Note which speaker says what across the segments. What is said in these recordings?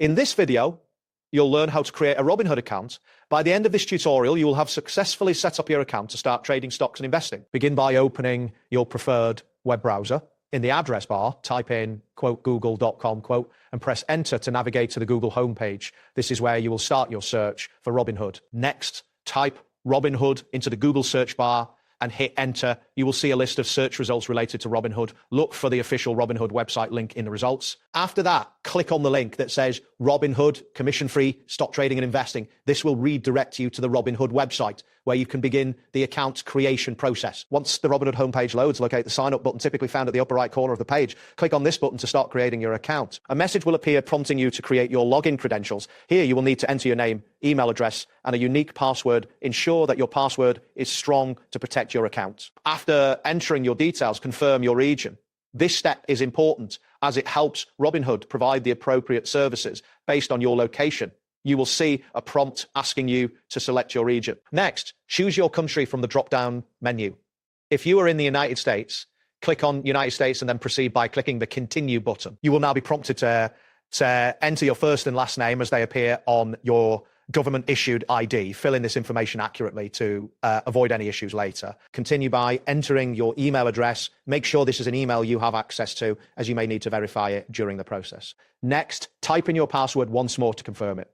Speaker 1: In this video, you'll learn how to create a Robinhood account. By the end of this tutorial, you will have successfully set up your account to start trading stocks and investing. Begin by opening your preferred web browser. In the address bar, type in google.com, and press enter to navigate to the Google homepage. This is where you will start your search for Robinhood. Next, type Robinhood into the Google search bar and hit enter. You will see a list of search results related to Robinhood. Look for the official Robinhood website link in the results. After that, click on the link that says Robinhood, commission-free stock trading and investing. This will redirect you to the Robinhood website where you can begin the account creation process. Once the Robinhood homepage loads, locate the sign up button typically found at the upper right corner of the page. Click on this button to start creating your account. A message will appear prompting you to create your login credentials. Here you will need to enter your name, email address, and a unique password. Ensure that your password is strong to protect your account. After entering your details, confirm your region. This step is important as it helps Robinhood provide the appropriate services based on your location. You will see a prompt asking you to select your region. Next, choose your country from the drop-down menu. If you are in the United States, click on United States and then proceed by clicking the continue button. You will now be prompted to enter your first and last name as they appear on your government-issued ID. Fill in this information accurately to avoid any issues later. Continue by entering your email address. Make sure this is an email you have access to, as you may need to verify it during the process. Next, type in your password once more to confirm it.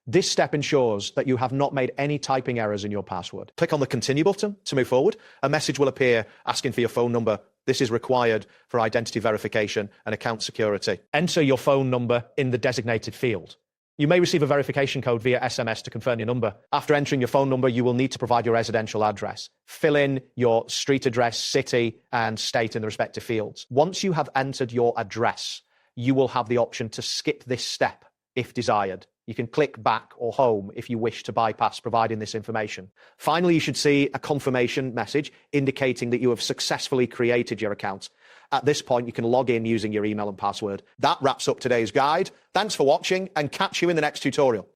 Speaker 1: This step ensures that you have not made any typing errors in your password. Click on the continue button to move forward. A message will appear asking for your phone number. This is required for identity verification and account security. Enter your phone number in the designated field. You may receive a verification code via SMS to confirm your number. After entering your phone number, you will need to provide your residential address. Fill in your street address, city, and state in the respective fields. Once you have entered your address, you will have the option to skip this step if desired. You can click back or home if you wish to bypass providing this information. Finally, you should see a confirmation message indicating that you have successfully created your account. At this point, you can log in using your email and password. That wraps up today's guide. Thanks for watching and catch you in the next tutorial.